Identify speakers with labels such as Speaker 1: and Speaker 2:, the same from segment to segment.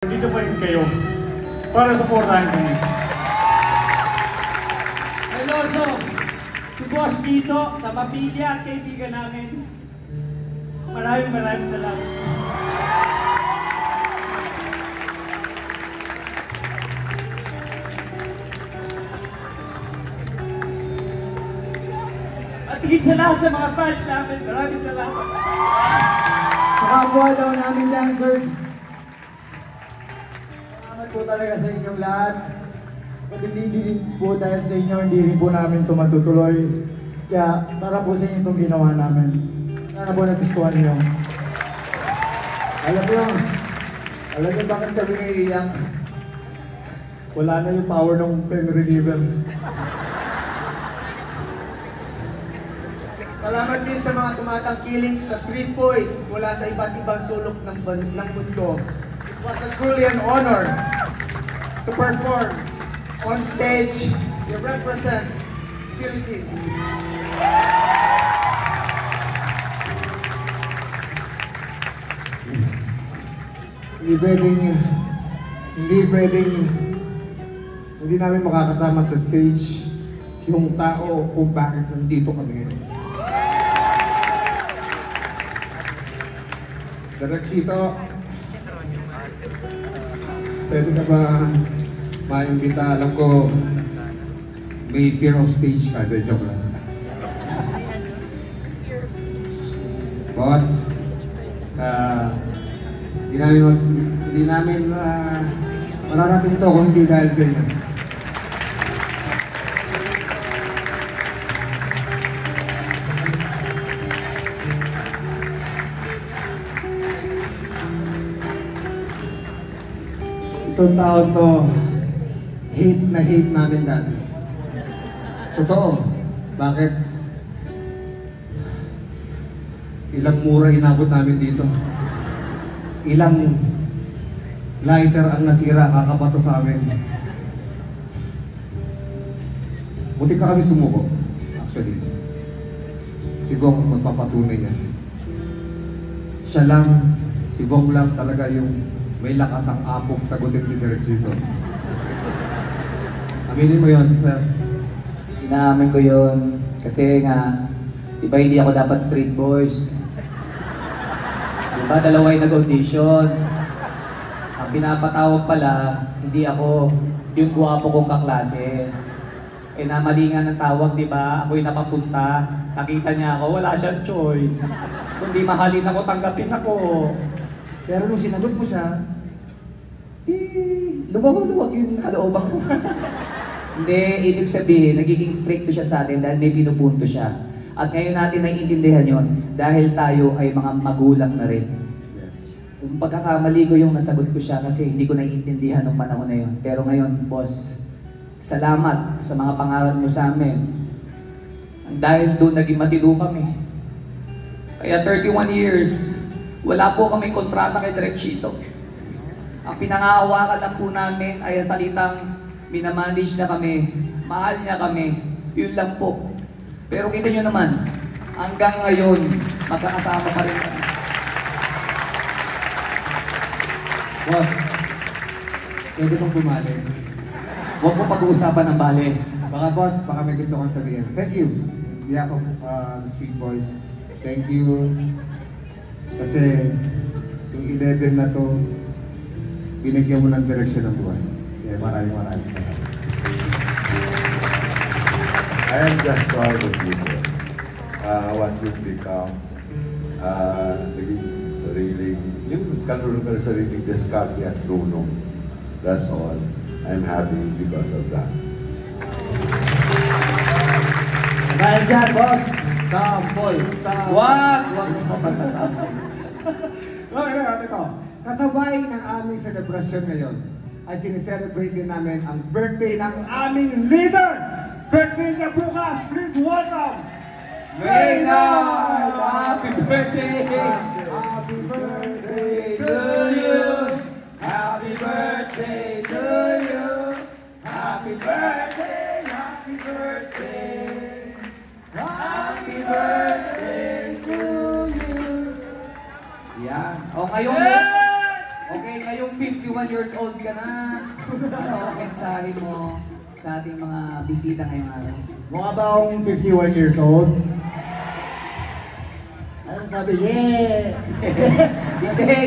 Speaker 1: Dito pa rin kayo para supportahan kami.
Speaker 2: Hello, so, si Boss dito sa pamilya at kaibigan namin. Maraming salamat. At higit sa lahat sa mga fans namin, maraming salamat.
Speaker 3: Sa kapwa daw namin dancers, salamat po talaga sa inyong lahat. At hindi rin po dahil sa inyo, hindi rin po namin ito matutuloy. Kaya para po sa inyo itong ginawa namin. Sana po nagustuhan niyo. Alam niyo bakit kami naiiyak? Wala na yung power ng pen reliever.
Speaker 4: Salamat din sa mga tumatangkiling sa Street Boys mula sa iba't ibang sulok ng mundo. It was a truly an honor to perform on stage to represent Philippines.
Speaker 3: Hindi namin makakasama sa stage yung tao kung bakit nandito kami ngayon. Directito, pwede ka ba maimbita? Alam ko, may fear of stage ka. Joke lang. Boss, hindi namin mararating to kung hindi dahil sa inyo. Itong taon to, hate na hate namin dati. Totoo. Bakit? Ilang mura inabot namin dito. Ilang lighter ang nasira, kakabato sa amin. Buti ka kami sumuko, actually. Si Bong magpapatunay niya. Siya lang, si Bong lang talaga yung may lakas ang apong sagutin si Directito. Aminin mo yun, sir.
Speaker 5: Inaamin ko yun. Kasi nga, diba hindi ako dapat Street Boys? Diba dalawa yung nag-audition? Ang pinapatawag pala, hindi ako yung guwapo kong kaklase. Eh namalingan ng tawag, diba? Ako yung napapunta. Nakita niya ako, wala siyang choice. Kung di mahalin ako, tanggapin ako.
Speaker 3: Pero nung sinagot mo siya,
Speaker 5: luwag yung kalooban ko. Hindi, ibig sabihin, nagiging stricto siya sa atin dahil may pinupunto siya. At ngayon natin naiintindihan yon dahil tayo ay mga magulang na rin.
Speaker 3: yes.
Speaker 5: Kung pagkakamali ko yung nasagot ko siya kasi hindi ko naiintindihan ng panahon na yon. Pero ngayon, boss, salamat sa mga pangaral mo sa amin. Dahil doon naging matino kami. Kaya 31 years, wala po kami kontrata kay Directito. Ang pinangahawakan lang po namin ay salitang minamanage na kami, mahal niya kami, yun lang po. Pero kita nyo naman, hanggang ngayon, magkakasama pa rin kami.
Speaker 3: Boss, pwede bang bumali?
Speaker 5: Huwag mo pag-uusapan ng bale.
Speaker 3: Baka boss, baka may gusto kong sabihin. Thank you. On behalf of the Street Boys, thank you. Kasi yung 11 na to, binigyan mo ng direksyon ng buhay. Kaya maraming salamat.
Speaker 6: I am just proud of you, boss. What you've become. Naging sariling, yung kalulong ka na sariling diskarte at lunong. That's all. I'm happy because of that.
Speaker 3: Dahil dyan, boss, sample.
Speaker 5: Wag mo pa masasabi.
Speaker 3: Okay, ito. Kasabay ng aming celebration ngayon ay sineselebrate din namin ang birthday ng aming leader! Birthday niya bukas! Please welcome!
Speaker 5: Maynard! Happy birthday!
Speaker 3: Happy birthday
Speaker 5: To you! Happy birthday to you! Happy birthday! Happy birthday! Happy birthday to you! Yan. O ngayon, okay, ngayong 51 years old ka na. Ano ang mensahe mo sa ating mga bisita ngayong araw?
Speaker 7: Mukha ba akong 51 years old? Ano sabi? Yeah!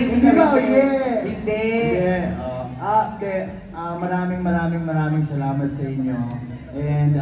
Speaker 5: Hindi
Speaker 7: ba?
Speaker 5: kami-
Speaker 7: Yeah!
Speaker 5: Hindi.
Speaker 7: Yeah. Maraming salamat sa inyo. And